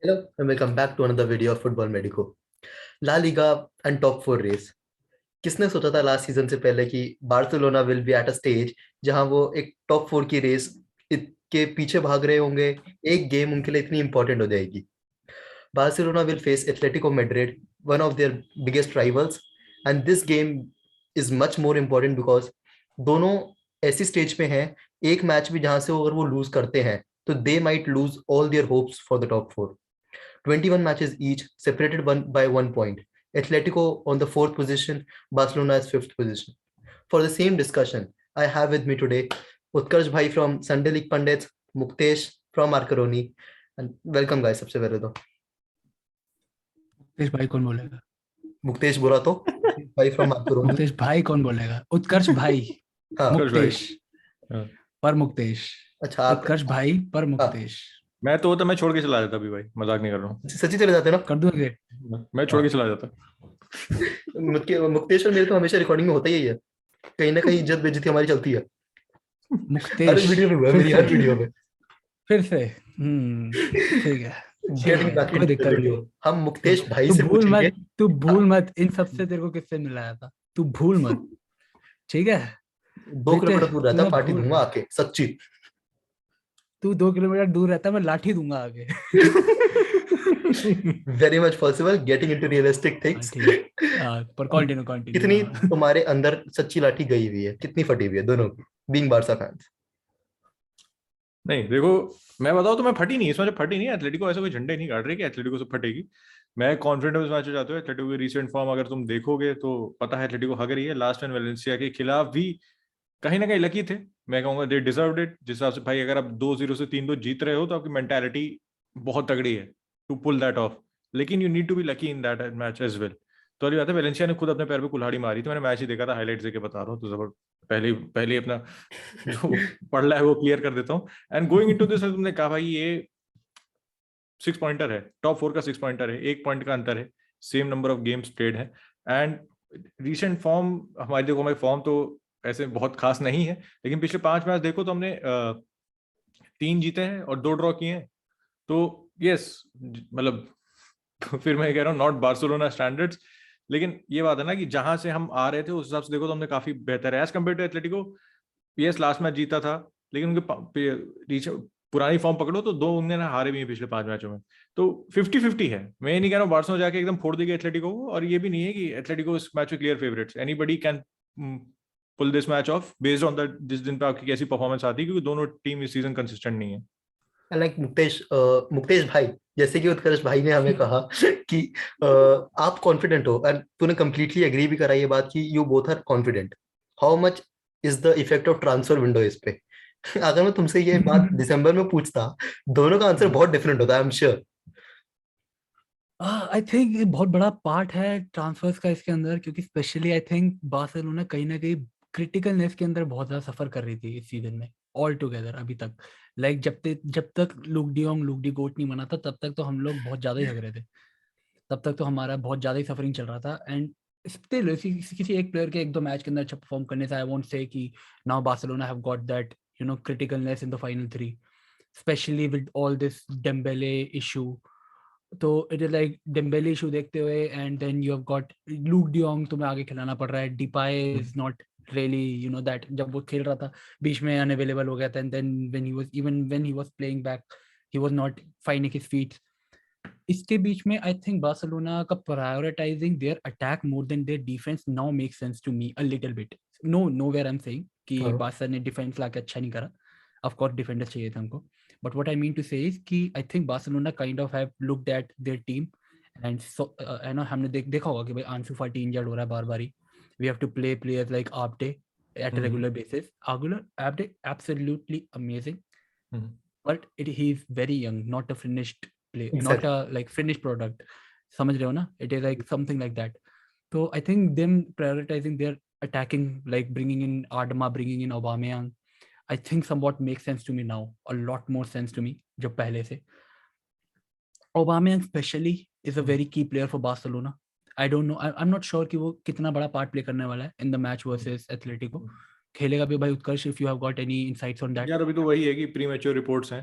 Hello and welcome back to another video of Football Medico. La Liga and top four race. किसने सोचा था last season से पहले कि Barcelona will be at a stage जहां वो एक टॉप फोर की रेस के पीछे भाग रहे होंगे। एक गेम उनके लिए इतनी इंपॉर्टेंट हो जाएगी। Barcelona will face Atletico Madrid, one of their biggest rivals, and this game is much more important because दोनों ऐसी स्टेज पे हैं। एक मैच भी जहां से अगर वो लूज करते हैं तो they might lose all their hopes for the top four. 21 matches each, separated by 1 point. Atletico on the fourth position, Barcelona is fifth position. For the same discussion, I have with me today Utkarsh Bhai from Sunday League Pundits, Muktesh from Arcaroni, and welcome guys. सबसे पहले तो मुकेश भाई कौन बोलेगा? मुक्तेश बोला तो भाई from आर्करोनी। Mukesh भाई कौन बोलेगा? उत्कर्ष भाई। हाँ उत्कर्ष भाई। मुक्तेश हाँ। पर मुक्तेश। अच्छा आप उत्कर्ष भाई पर हाँ मुक्तेश। मैं छोड़ के चला जाता अभी भाई, मजाक नहीं कर रहा हूँ। सच्ची चले जाते ना। कर दूं ग्रेट? मैं छोड़ के चला जाता। मुक्तेश और मेरे तो हमेशा रिकॉर्डिंग में होता ही है। कहीं ना कहीं इज्जत बेइज्जती हमारी चलती है। हर मुक्तेश वीडियो में हुआ है, फिर मेरी हर से वीडियो में। फिर से ठीक है Getting back कोई into the दिक्कत नहीं। video. हम मुक्तेश भाई तू से भूल पूछेंगे। मत, तू भूल मत इन सबसे तेरे को किससे मिलाया था। तू भूल मत, ठीक है? 2 किलोमीटर दूर रहता, तूने पार्टी भूल दूंगा मत। आके, सच्ची। तू 2 किलोमीटर दूर रहता, मैं लाठी दूंगा आगे। Very much possible, getting into realistic things. ठीक है पर कंटिन्यू कितनी कंटिन्यू। तुम्हारे अंदर सच्ची लाठी गई हुई है, कितनी फटी हुई है दोनों की, बीइंग बारसा फैंस? नहीं देखो, मैं बताऊँ तो मैं फटी नहीं, इस मैच फटी नहीं। एथलेटिको ऐसा कोई झंडे नहीं काट रही कि एथलेटिको से फटेगी। मैं कॉन्फिडेंट इस मैच में जाते हुए। एथलेटिको की रीसेंट फॉर्म अगर तुम देखोगे तो पता है एथलेटिको हग रही है। लास्ट में वेलेंसिया के खिलाफ भी कहीं ना कहीं लकी थे। मैं कहूंगा दे डिजर्व्ड इट। जिस हिसाब से भाई अगर आप 2-0 से 3-2 जीत रहे हो तो आपकी मेंटालिटी बहुत तगड़ी है टू पुल दैट ऑफ। लेकिन you need to be lucky in that match as well. तो अभी बात है, वेलेंसिया ने खुद अपने पैर पे कुल्हाड़ी मारी थी। मैंने मैच ही देखा था, हाईलाइट्स देके बता रहा हूँ। तो जबर पहले पहले अपना जो पढ़ रहा है वो क्लियर कर देता हूँ। एंड गोइंग इनटू दिस, तुमने कहा भाई ये 6 पॉइंटर है, टॉप 4 का 6 पॉइंटर है, 1 पॉइंट का अंतर है, same number of games played है। एंड रिसेंट फॉर्म हमारी, देखो हमारी फॉर्म तो ऐसे बहुत खास नहीं है, लेकिन पिछले 5 मैच देखो तो हमने 3 जीते हैं और 2 ड्रॉ किए हैं। तो यस, मतलब फिर मैं कह रहा हूँ नॉट बार्सिलोना स्टैंडर्ड्स, लेकिन ये बात है ना कि जहां से हम आ रहे थे उस हिसाब से देखो तो हमने काफी बेहतर है as compared to Atletico. Yes last match जीता था, लेकिन उनके पुरानी फॉर्म पकड़ो तो 2 उन्होंने हारे भी हैं पिछले 5 मैचों में। तो 50-50 है। मैं ये नहीं कह रहा हूँ बार्सिलोना जाके एकदम फोड़ देगी एथलेटिको को, और ये भी नहीं है कि एथलेटिको इस मैच में clear favourites. Anybody can pull this match off based on that जिस दिन पे आपकी कैसी परफॉर्मेंस आती है, क्योंकि दोनों टीम इस सीजन कंसिस्टेंट नहीं है। लाइक मुक्तेश भाई, जैसे कि उत्कर्ष भाई ने हमें कहा कि आप कॉन्फिडेंट हो, एंड तूने कंप्लीटली एग्री भी करा ये बात कि you both are confident. How much is the effect of transfer window इस पे? अगर मैं तुमसे ये बात दिसंबर में पूछता, दोनों का आंसर बहुत डिफरेंट होता है, I am sure. I think ये बहुत बड़ा पार्ट है ट्रांसफर्स का इसके अंदर, क्योंकि स्पेशली आई थिंक बार्सिलोना कहीं ना कहीं क्रिटिकलनेस के अंदर बहुत ज्यादा सफर कर रही थी इस सीजन में ऑल टुगेदर अभी तक। लाइक जब तक लुक डी गोट नहीं बना था तब तक तो हम लोग बहुत ज्यादा ही हग रहे थे। तब तक तो हमारा बहुत ज्यादा ही सफरिंग चल रहा था। एंड स्टिल किसी एक प्लेयर के 1-2 मैच के अंदर अच्छा परफॉर्म करने से आई वोंट से कि now Barcelona have got that criticalness in the final 3, especially with all this Dembele issue. तो it is like Dembele issue देखते हुए and then you have got Luuk de Jong, तुम्हें आगे खिलाना पड़ रहा है। Depay is not really that, जब वो खेल रहा था बीच में अनअवेलेबल हो गया था, and then when he was playing back he was not finding his feet. इसके बीच में आई थिंक बार्सिलोना का prioritising their attack more than their defence now make sense to me a little bit. Nowhere I am saying कि Barca ने defence लाके अच्छा नहीं करा, ऑफ कोर्स डिफेंडर्स चाहिए थे हमको, but what I mean to say is कि I think Barcelona kind of have looked at their team and so है ना, हमने देखा होगा कि भाई आंसू फाटी इंजर्ड हो रहा है बार बार ही। we have to play players like Abde at a regular basis. Abde absolutely amazing, but he is very young, not a finished play, not a like finished product. समझ रहे हो ना? It is like something like that. So I think them prioritizing their attacking, like bringing in Adama, bringing in Aubameyang, I think somewhat makes sense to me now, a lot more sense to me जो पहले से। Aubameyang especially is a very key player for Barcelona. I don't know, I'm not sure कि वो कितना बड़ा part play करने वाला है in the match versus Atletico। खेलेगा भी भाई उत्कर्ष, if you have got any insights on that? यार अभी तो वही है कि प्री मैच्योर रिपोर्ट्स हैं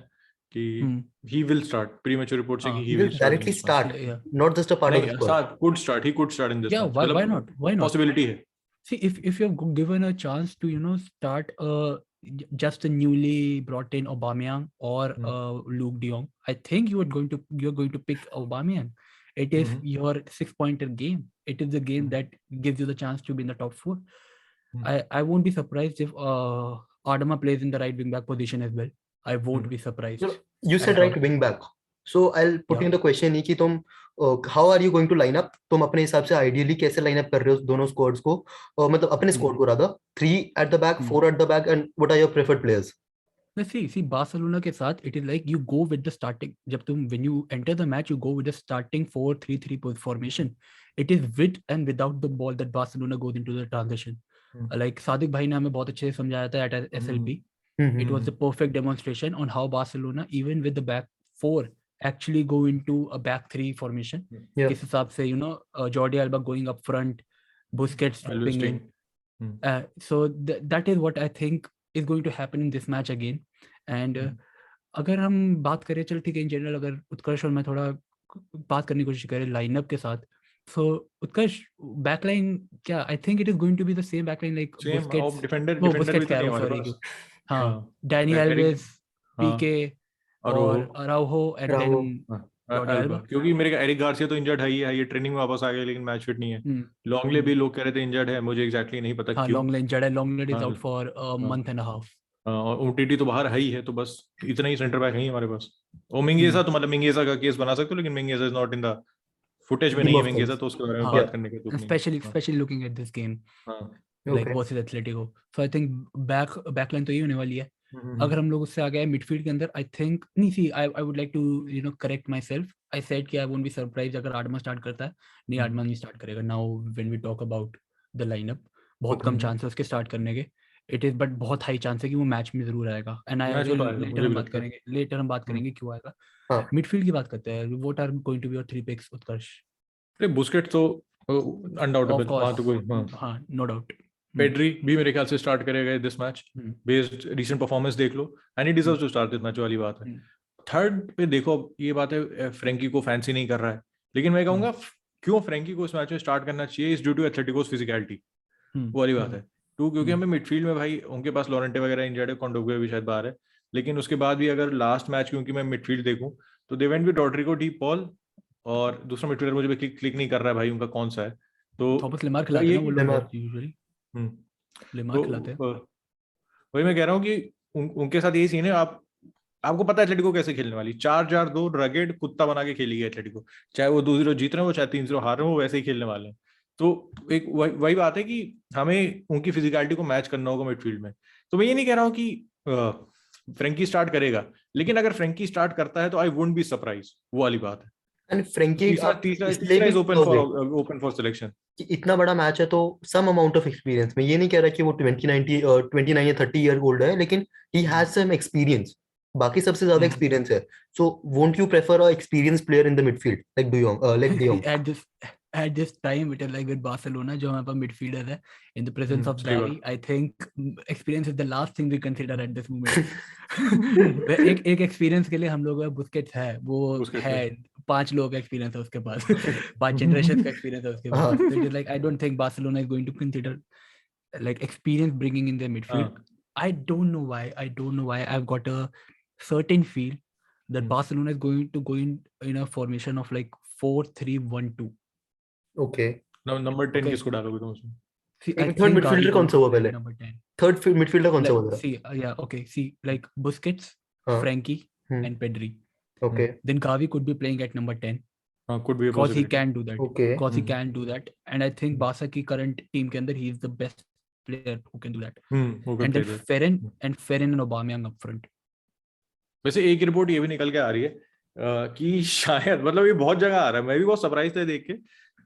कि Hmm. he will start. Premature reports say कि he He will will start in directly this match. start, Yeah. not just a part of नहीं the squad. start, could start, he could start in this Yeah, match. why मतलब not? Why not? possibility है. See, if you're given a chance to, start just a newly brought in Aubameyang or Luke De Jong, I think you're going to pick Aubameyang. It is your 6-pointer game. It is the game that gives you the chance to be in the top 4. I won't be surprised if Adama plays in the right wing back position as well. I won't be surprised. You said at right all. wing back. So I'll put Yeah. in the question ही कि तुम how are you going to line up? तुम अपने हिसाब से ideally कैसे line up कर रहे हो दोनों squads को? मतलब अपने squad को rather 3 at the back, 4 at the back, and what are your preferred players? See, Barcelona के साथ it is like you go with the starting. जब तुम when you enter the match, you go with the starting 4-3-3 formation. It is with and without the ball that Barcelona goes into the transition. Like Sadiq भाई ने हमें बहुत अच्छे से समझाया था at SLP. It was the perfect demonstration on how Barcelona, even with the back 4, actually go into a back 3 formation. किस हिसाब से Jordi Alba going up front, Busquets dropping in. So that is what I think is going to happen in this match again. And अगर हम बात करें, चल ठीक है, इन जनरल अगर उत्कर्ष और मैं थोड़ा बात करने की कोशिश करें लाइनअप के साथ, so उत्कर्ष बैकलाइन क्या, I think it is going to be the same backline like Busquets, defender वो भी बुस्केट्स तो कह नहीं रहा हूँ, हमारे सॉरी, पास. हाँ, डैनी एल्वेज, पीके और अराउहो एंड देन जॉर्डी अल्बा. क्योंकि मेरे एरिक गार्सिया तो इंजर्ड है ही है, ये ट्रेनिंग में वापस आ गया लेकिन मैच फिट नहीं है. लॉन्गले भी लोग कह रहे थे इंजर्ड है, मुझे एग्जैक्टली नहीं पता क्यों. लॉन्गले इंजर्ड है, लॉन्गले is out for a month and a half. और ओटीटी तो बाहर है ही है, तो बस इतना ही सेंटर बैक है हमारे पास. और मिंगेसा तो मतलब मिंगेसा का केस बना सकते हो, लेकिन Mingueza is not in the footage में नहीं है मिंगेसा, तो उसके बारे में बात करने का कुछ नहीं. Specially looking at this game like versus Atletico, so I think backline तो ये होने वाली है. अगर हम लोग उससे आ गए मिडफील्ड के अंदर, आई थिंक नहीं, see I would like to correct myself. I said कि आई वोंट बी सरप्राइज अगर आडमा स्टार्ट करता है. नहीं, आडमा नहीं स्टार्ट करेगा. Now when we talk about the lineup, बहुत कम चांस है उसके स्टार्ट करने के. इट इज बट बहुत हाई चांस है कि वो मैच में जरूर आएगा. एंड आई लेटर हम बात करेंगे क्यों आएगा. मिडफील्ड की बात करते हैं. What are going to be your 3 picks Utkarsh? Busquets तो अनडाउटेबल, वहां तो कोई हां, नो डाउट. पेड्री भी मेरे ख्याल से स्टार्ट करेगा this match, based recent performance देख लो, and he deserves to start this match वाली बात है. थर्ड पे देखो, ये बात है फ्रैंकी को फैंसी नहीं कर रहा है, लेकिन मैं कहूंगा क्यों फ्रैंकी को इस मैच में स्टार्ट करना चाहिए इज ड्यू टू एथलेटिकोस फिजिकलिटी. वो वाली बात है. क्योंकि हमें मिडफील्ड में भाई उनके पास लॉरेंटे वगैरह इंजर्ड है, कोंडोग्वे भी शायद बाहर है, लेकिन उसके बाद भी अगर लास्ट मैच क्योंकि मैं मिडफील्ड देखूं तो they went with Rodrigo, De Paul, और दूसरा मिडफील्डर मुझे क्लिक नहीं कर रहा है भाई उनका कौन सा है. तो थॉमस लेमार खिलाते हैं वो लोग यूजुअली. लेमार खिलाते हैं. वही मैं कह रहा हूँ कि उनके साथ यही सीन है. आपको पता है एथलेटिको कैसे खेलने वाली, 4-4-2 रगेड कुत्ता बना के खेली है एथलेटिको. चाहे वो 2-0 जीत रहे हो, चाहे 3-0 हार रहे हो, वो वैसे ही खेलने वाले हैं. तो एक वही बात है कि हमें उनकी फिजिकलिटी को मैच करना होगा मिडफील्ड में. तो मैं ये नहीं कह रहा हूँ कि फ्रैंकी स्टार्ट करेगा, लेकिन अगर फ्रैंकी स्टार्ट करता है तो आई वुडंट बी सरप्राइज. वो वाली बात है. एंड फ्रैंकी तीसरा इज ओपन फॉर सिलेक्शन. इतना बड़ा मैच है तो सम अमाउंट ऑफ एक्सपीरियंस. मैं ये नहीं कह रहा कि वो 29 या 30 ईयर ओल्ड है, लेकिन ही हैज सम एक्सपीरियंस. बाकी सबसे ज्यादा एक्सपीरियंस है. So won't you prefer a experience player in the midfield like De Jong? At this time it is like with Barcelona, जो हमारे पास midfielder है, in the presence of Xavi, I think experience is the last thing we consider at this moment. एक experience के लिए हम लोग Busquets है, वो है 5 लोग का experience है उसके पास, 5 generations का experience है उसके पास. So it is like I don't think Barcelona is going to consider like experience bringing in their midfield. I don't know why I've got a certain feel that Barcelona is going to go in a formation of like 4-3-1-2. Okay. Now number 10 किसको डालोगे तुम उसमें? Third midfielder कौन सा हुआ पहले? Third midfielder कौन सा हुआ? See, yeah, okay. See, like Busquets, Frankie, and Pedri. Okay. Then Gavi could be playing at number 10. Could be a because he can do that. Okay. Because he can do that, and I think Barca की current team के अंदर he is the best player who can do that. And then Ferran and Aubameyang up front. वैसे एक report ये भी निकल के आ रही है कि शायद, मतलब ये बहुत जगह आ रहा है, मैं भी बहुत सरप्राइज था देख के,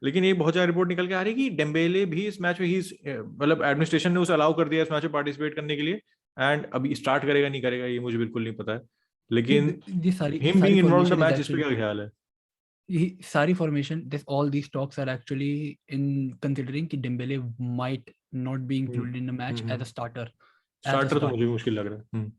लेकिन ये बहुत ज्यादा रिपोर्ट निकल के आ रही है कि डेम्बेले भी इस मैच में ही, मतलब एडमिनिस्ट्रेशन ने उसे अलाउ कर दिया इस मैच में पार्टिसिपेट करने के लिए, एंड अभी स्टार्ट करेगा नहीं करेगा ये मुझे बिल्कुल नहीं पता है, लेकिन him being involved in the match, इस पे क्या ख्याल है? सारी formation, all these talks are actually in considering कि Dembele might not be included in the match as a starter. Starter तो मुझे मुश्किल लग रहा है.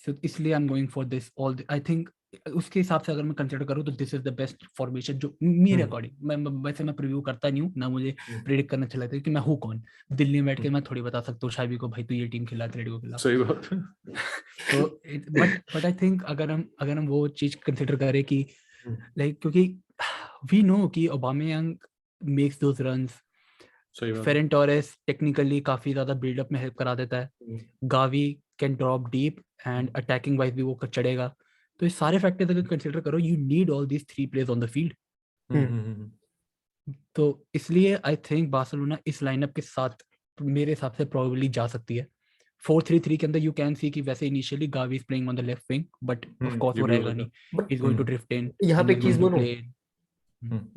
So इसलिए I'm going for this all I think उसके हिसाब से अगर मैं कंसिडर करूँ तो this is the best formation जो मेरे अकॉर्डिंग मैं वैसे मैं प्रीव्यू करता नहीं हूँ ना, मुझे प्रेडिक्ट करना अच्छा लगता है कि मैं हूँ कौन दिल्ली में बैठ के मैं थोड़ी बता सकता हूँ शाबी को भाई तू ये टीम खिला एथलेटिको खिला। सही बात है। तो बट आई थिंक अगर हम वो चीज कंसिडर करें कि लाइक क्योंकि वी नो कि ओबामेयांग मेक्स दोस रन्स, सही बात है। फेरन टोरेस टेक्निकली काफी ज्यादा बिल्डअप में हेल्प करा देता है, Gavi can drop deep and attacking wise भी वो चढ़ेगा। तो ये सारे फैक्टर्स अगर कंसिडर करो you need all these 3 players on the field. तो इसलिए आई थिंक बार्सिलोना इस लाइनअप के साथ मेरे हिसाब से प्रोबेबली जा सकती है। 4-3-3 के अंदर यू कैन सी कि वैसे initially Gavi is playing on the left wing but of course ये वो भी हो रहेगा सकता नहीं, है। But he is going to drift in यहाँ पे एंड चीज गोइंग टू बोलो, play.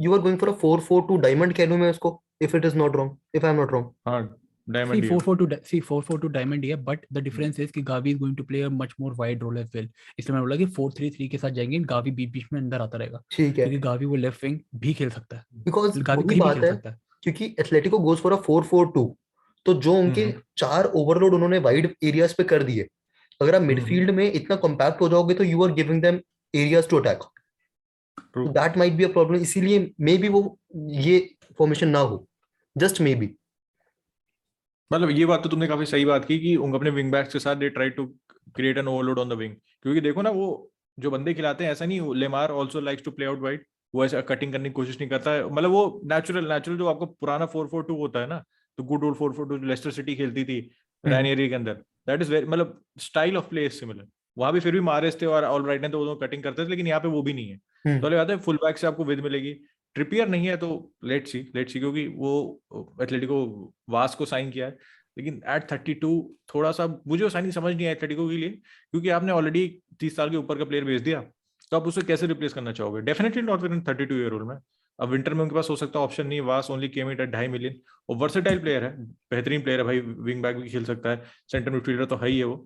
you are going for a 4-4-2 diamond कहूँ मैं उसको, if it is not wrong, if I am not wrong. हाँ, See डायमंड 4-4-2 diamond है but the difference is कि Gavi is going to play a much more wide role as well। इसलिए मैं बोला कि 4-3-3 के साथ जाएंगे, गावी बीच में अंदर आता रहेगा ठीक है, क्योंकि गावी वो लेफ्ट विंग भी खेल सकता है, बिकॉज गावी वही कहीं भी बात खेल है, सकता है। क्योंकि एथलेटिको गोज फॉर अ 4-4-2, तो जो उनके 4 ओवरलोड उन्होंने वाइड एरियाज पे कर दिए, अगर आप मिडफील्ड में इतना कॉम्पैक्ट हो जाओगे तो you are giving them areas to attack, तो that might be a problem. इसीलिए मे बी वो ये फॉर्मेशन ना हो, जस्ट मे बी। मतलब ये बात तो तुमने काफी सही बात की कि उनके अपने विंग बैक्स के साथ they try to create an overload on the wing, क्योंकि देखो ना वो जो बंदे खिलाते हैं ऐसा नहीं, Lemar also likes to play out wide, वो ऐसा कटिंग करने की कोशिश नहीं करता है, मतलब वो नेचुरल जो आपको पुराना 4-4-2 होता है ना, तो गुड ओल्ड 4-4-2 जो लेस्टर सिटी खेलती थी रैनियरी के अंदर, दैट इज वेरी, मतलब style of play is similar. वहां भी फिर भी मारेस थे और ऑलराइट ने तो वो कटिंग करते थे, लेकिन यहाँ पे वो भी नहीं है। तो बात है फुल बैक से आपको विद मिलेगी, ट्रिपियर नहीं है तो लेट्स सी क्योंकि वो एथलेटिको वास को साइन किया है, लेकिन एट 32 थोड़ा सा मुझे साइनिंग समझ नहीं आया एथलेटिको के लिए, क्योंकि आपने ऑलरेडी 30 साल के ऊपर का प्लेयर भेज दिया, तो आप उसे कैसे रिप्लेस करना चाहोगे? Definitely not with in 32 year old में। अब विंटर में उनके पास हो सकता है ऑप्शन नहीं, वास only came it at 2.5 million, और वर्सेटाइल प्लेयर है, बेहतरीन प्लेयर है भाई, विंग बैक भी खेल सकता है, सेंटर मिडफील्डर तो है ही है वो।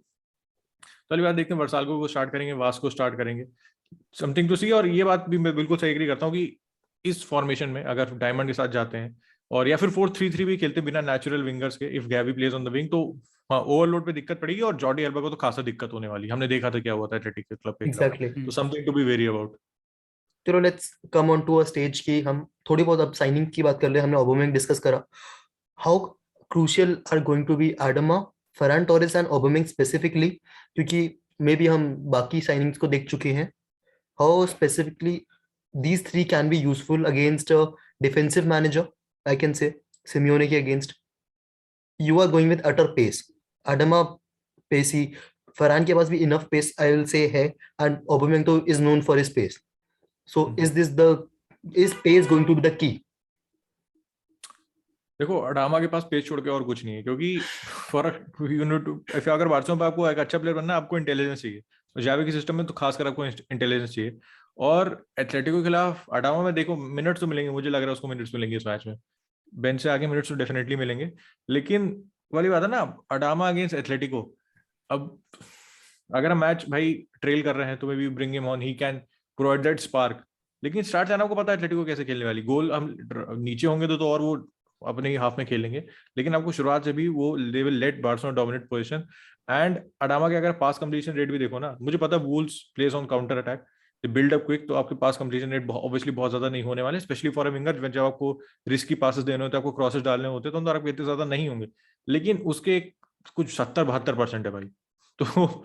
तो अगली बात देखते हैं वर्साल्को को स्टार्ट करेंगे, वास को स्टार्ट करेंगे, समथिंग टू सी। और ये बात भी मैं बिल्कुल सही एग्री करता हूँ कि इस फॉर्मेशन में अगर डायमंड के साथ जाते हैं और या फिर 4-3-3 भी खेलते बिना नेचुरल विंगर्स के, if Gavi plays on the wing, तो हाँ ओवरलोड पे दिक्कत पड़ेगी, और जॉर्डी अल्बा को तो खासा दिक्कत होने वाली, हमने देखा था क्या हुआ था एथलेटिक क्लब के खिलाफ, एग्जैक्टली। तो something to be very about. चलो let's come on to a stage की हम थोड़ी बहुत अब साइनिंग की बात कर ले। हमने ओबामेंग डिस्कस करा, how crucial are going to be Adama, Ferran Torres and Aubameyang specifically, क्योंकि मे बी हम बाकी साइनिंग्स को देख चुके हैं। How specifically these three can be useful against a defensive manager, I can say Simeone के against. You are going with utter pace, Adama pacey, Farhan के पास भी enough pace I will say है, and Aubameyang तो is known for his pace. So is pace going to be the key? देखो Adama के पास page छोड़ के और कुछ नहीं है, क्योंकि फॉर यू नो टू अगर बार्सिलोना पे आपको एक अच्छा प्लेयर बनना है, आपको इंटेलिजेंस चाहिए, और जावी के सिस्टम में तो खासकर आपको इंटेलिजेंस चाहिए। और एथलेटिको के खिलाफ अडामा में देखो मिनट्स तो मिलेंगे, मुझे लग रहा है उसको मिनट्स मिलेंगे इस मैच में, बेंच से आगे मिनट्स तो डेफिनेटली मिलेंगे, लेकिन वाली बात है ना अडामा अगेंस्ट एथलेटिको, अब अगर हम मैच भाई ट्रेल कर रहे हैं तो may be bring him on, he can provide that spark, लेकिन स्टार्ट जाना आपको पता है एथलेटिको कैसे खेलने वाली, गोल हम नीचे होंगे तो और वो अपने ही हाफ में खेलेंगे, लेकिन आपको शुरुआत से भी वो they will let Barcelona dominate position. And Adama के अगर पास कंप्लीशन रेट भी देखो ना, मुझे पता है wools place on counter attack, build up quick, तो आपके पास कंप्लीशन रेट ऑब्वियसली बहुत ज्यादा नहीं होने वाले, स्पेशली फॉर अ विंगर, जब आपको रिस्की पासेस देने होते हैं, आपको क्रॉसेस डालने होते हैं, तो अंदर आपके इतने ज्यादा नहीं होंगे, लेकिन उसके कुछ 70-72% है भाई, तो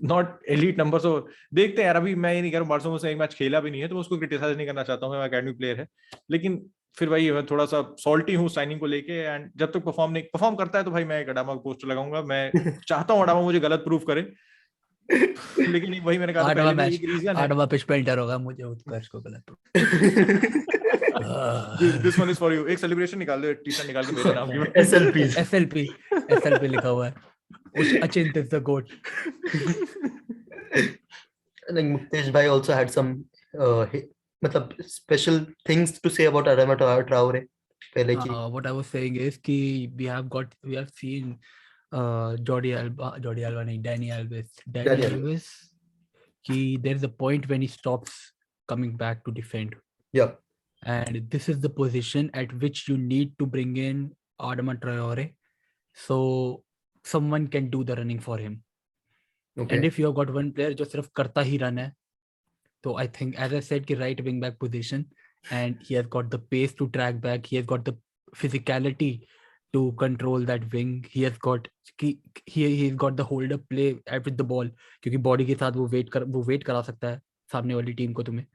नॉट एलीट नंबर। तो देखते हैं यार, अभी मैं ये नहीं कह रहा हूँ बार्सिलोना से एक मैच खेला भी नहीं है तो मैं उसको क्रिटिसाइज नहीं करना चाहता हूँ, मैं अकेडमी प्लेयर है, लेकिन फिर भाई मैं थोड़ा सा सॉल्टी हूँ साइनिंग को लेके, एंड जब तक परफॉर्म करता है तो भाई मैं एक अडामा को पोस्टर लगाऊंगा, मैं चाहता हूँ अडामा मुझे गलत प्रूफ करे, लेकिन वही मैंने कहा था पहले भी, एक रीजन है। 8वां पिच पे एंटर होगा, मुझे उत्कर्ष को गलत। This one is for you, एक सेलिब्रेशन निकाल दो, टी शर्ट निकाल के मेरे नाम की। SLP लिखा हुआ है, Achint is the goat. Like Muktesh bhai also had some मतलब special things to say about Adama Traore पहले की। What I was saying is कि we have seen Jordi Alba नहीं, Dani Alves कि there is a point when he stops coming back to defend. Yeah. And this is the position at which you need to bring in Adama Traore, so someone can do the running for him. Okay. And if you have got one player जो सिर्फ करता ही run है, तो I think as I said कि right wing back position, and he has got the pace to track back, he has got the physicality to control that wing, he has got he's got the hold up play with the ball, क्योंकि body के साथ वो wait करा सकता है सामने वाली team को तुम्हें.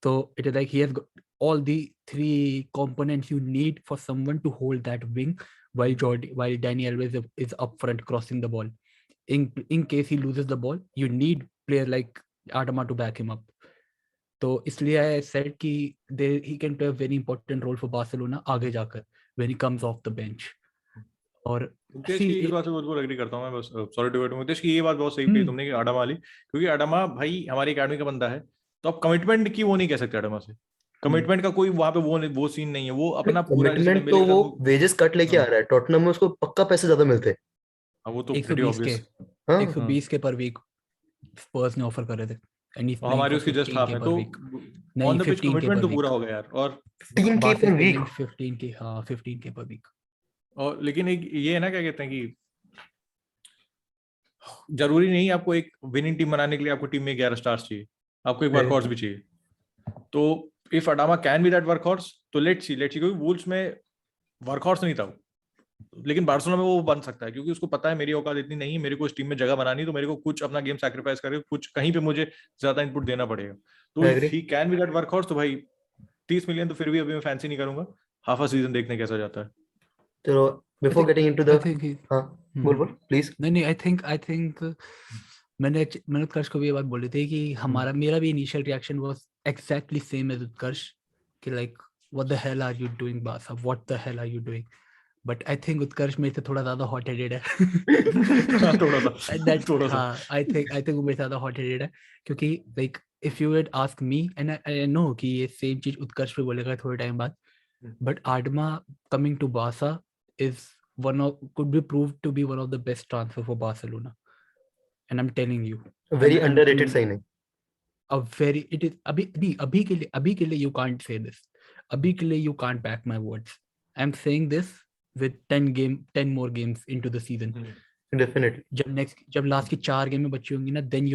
तो it is like he has got all the three components you need for someone to hold that wing while Dani Alves is up front crossing the ball. In case he loses the ball, you need player like Adama to back him up. तो इसलिए I said कि he can play a very important role for Barcelona आगे जाकर when he comes off the bench. और मुकेश की इस बात से बिल्कुल एग्री करता हूँ मैं, बस सॉरी टू कट मुकेश की ये बात बहुत सही कही तुमने कि आडामा वाली, क्योंकि आडामा भाई हमारी एकेडमी का बंदा है, तो आप कमिटमेंट की वो नहीं कह सकते आडामा से. कमिटमेंट का कोई वहां पे वो सीन नहीं है, वो अपना पूरा कमिटमेंट तो वो वेजेस कट लेके आ रहा है, टॉटनहम में उसको पक्का पैसे ज्यादा मिलते हैं. वो तो 120 के हाँ 120 के पर वीक स्पर्स ने ऑफर करे थे, एंड he's playing हमारी for उसकी जस्ट 15 हाफ के है, पर तो वीक. ऑन नहीं, द पिच 15 के कमिटमेंट पर तो वीक. पूरा हो गया यार. और 15K पर वीक. 15 के, हाँ 15 के पर वीक. और लेकिन एक ये है ना, क्या कहते हैं कि जरूरी नहीं आपको एक विनिंग टीम बनाने के लिए आपको टीम में 11 स्टार्स चाहिए, आपको एक वर्कहॉर्स भी चाहिए. तो if Adama can be that workhorse, तो लेट्स सी क्योंकि वुल्व्स में वर्कहॉर्स नहीं था, लेकिन बार्सिलोना में वो बन सकता है, क्योंकि उसको पता है मेरी औकात इतनी नहीं है, मेरे को इस टीम में जगह बनानी, तो मेरे को कुछ अपना गेम सैक्रिफाइस करके कुछ कहीं पे मुझे ज्यादा इनपुट देना पड़ेगा. तो if he can be that workhorse, तो भाई 30 मिलियन तो फिर भी अभी मैं फैंसी नहीं करूंगा, हाफ अ सीजन देखने कैसा जाता है. चलो बिफोर गेटिंग इनटू द हाँ बोल प्लीज. नहीं, आई थिंक मैंने उत्कर्ष को भी ये बात बोली थी कि मेरा भी initial reaction was exactly same as Utkarsh कि like what the hell are you doing बासा, what the hell are you doing. But I think Utkarsh मेरे से थोड़ा ज्यादा हॉट हेडेड है. थोड़ा सा आई थिंक वो मेरे से ज्यादा हॉट हेडेड है, क्योंकि like if you would ask me, and I know कि ये सेम चीज उत्कर्ष भी बोलेगा थोड़े टाइम बाद, बट आडमा कमिंग टू बासा is could be proved to be one of the best transfer for Barcelona, and I'm telling you, very underrated signing. It is अभी के लिए you can't say this. अभी के लिए you can't back my words. I'm saying this with 10 more games into the season. Definitely. जब last की 4 game में बची होंगी ना, then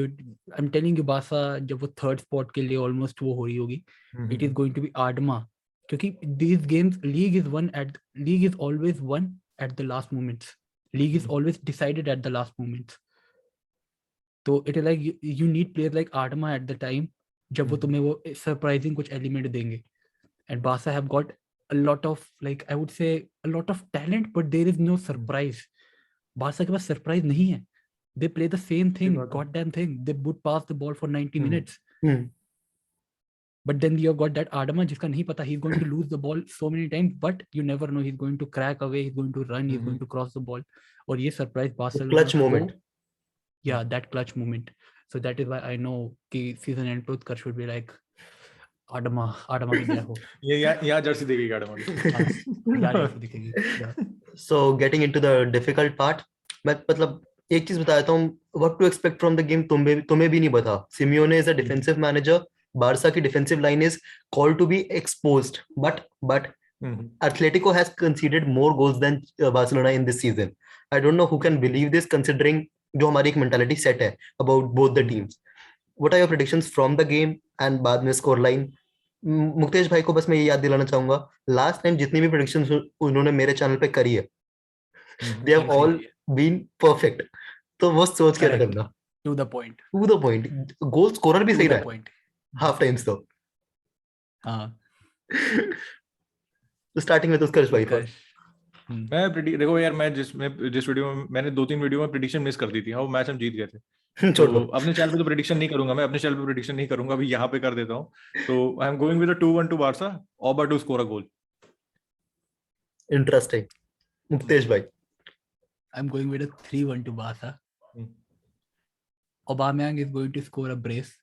I'm telling you, बासा जब वो थर्ड स्पॉट के लिए ऑलमोस्ट वो हो रही होगी, it is going to be आडमा, क्योंकि these games league is always won at the last moments. League is always decided at the last moments. तो it is like you need players like Adama at the time जब वो तुम्हें वो surprising कुछ element देंगे. And Barca have got a lot of, like I would say, a lot of talent, but there is no surprise. Barca के पास surprise नहीं है. They play the same thing, goddamn thing. They would pass the ball for 90 minutes. But then you have got that Adama जिसका नहीं पता, he's going to lose the ball so many times, but you never know, he's going to crack away, he's going to run, he's going to cross the ball. और ये surprise Barcelona clutch moment. Yeah, that clutch moment. So that is why I know कि season end पे उत्कर्ष should be like Adama की जय हो. ये यहाँ Jersey दिखेगी Adama की. यहाँ जर्सी दिखेगी. So getting into the difficult part, मैं मतलब एक चीज बता देता हूँ, what to expect from the game तुम्हें भी नहीं पता. Simeone is a defensive manager. Barca की defensive line is called to be exposed, but Atletico has conceded more goals than Barcelona in this season. I don't know who can believe this, considering जो हमारी एक mentality set है about both the teams. What are your predictions from the game and बाद में score line? Muktesh भाई को बस मैं ये याद दिलाना चाहूंगा, लास्ट टाइम जितनी भी predictions उन्होंने मेरे चैनल पे करी है, they have all been perfect. तो वो सोच के रखना. To the point. Goal scorer भी सही रहा है. हाफ टाइम्स तो. हाँ. तो स्टार्टिंग में तो उसका भाई था. मैं देखो यार, मैं जिस वीडियो में मैंने 2-3 वीडियो में प्रेडिक्शन मिस कर दी थी. हाँ, वो मैच हम जीत गए थे. तो अपने चैनल पे तो प्रेडिक्शन नहीं करूंगा, मैं अपने चैनल पे प्रेडिक्शन नहीं करूंगा, अभी यहाँ पे कर देता हूँ. तो I am going with a 2-1 to Barca, Auba to score a goal. Interesting. Muktesh भाई. I am going with a 3-1 to Barca. Aubameyang is going to score a brace.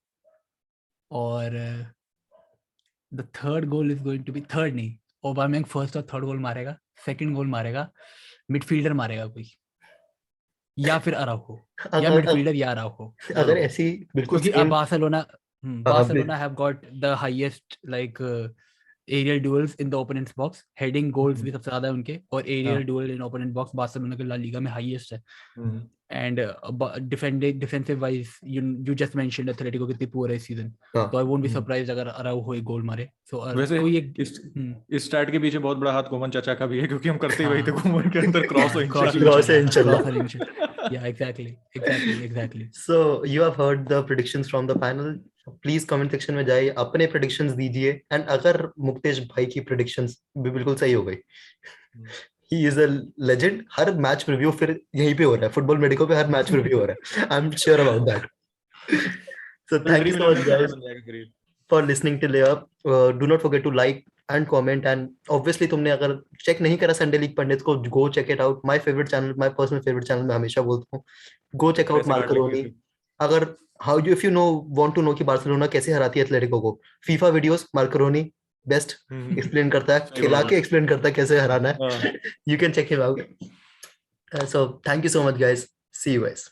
और the third goal is going to be नहीं, Aubameyang first और third goal मारेगा, second goal मारेगा midfielder मारेगा कोई, या फिर अराउको, या मिडफील्डर या अराउको. अगर ऐसी बिल्कुल क्योंकि Barcelona have got the highest like aerial duels in the opponent's box, heading goals भी सबसे ज्यादा है उनके, और aerial duel in opponent box Barcelona के ला लीगा में highest है. And defensive wise you just mentioned Atletico कितनी पुअर है इस सीजन, हाँ। तो I won't be hmm. Surprised अगर अराउहो एक गोल मारे। सो वैसे कोई एक इस स्टैट के पीछे बहुत बड़ा हाथ कोमन चाचा का भी है, क्योंकि हम करते ही वही थे, हाँ। कोमन के अंदर क्रॉस और क्रॉस इंशाल्लाह। Cross and inshallah. क्रॉस और इंशाल्लाह, या exactly. So you have heard the predictions from the panel. Please comment section में जाइए, अपने प्रेडिक्शंस दीजिए, एंड अगर मुक्तेश भाई की प्रेडिक्शंस भी बिल्कुल सही हो गई, he is a legend. Her match review फिर यहीं पे हो रहा है, फुटबॉल मेडिको पे हर मैच रिव्यू हो रहा है, I am sure about that. So thank you so much guys for listening till here. Do not forget to like and comment, and obviously तुमने अगर चेक नहीं करा संडे लीग पंडित को, go check it out. My favourite channel, my personal favourite channel, मैं हमेशा बोलता हूँ गो चेक आउट पैसे काट लेंगे मार्करोनी। फिर। अगर how you if you know want to know कि बार्सिलोना कैसे हराती है एथलेटिको को, FIFA videos Markaroni best explain करता है, सही खिला बात के है। एक्सप्लेन करता है कैसे हराना है। हाँ। You can check him out. So thank you so much guys, see you guys.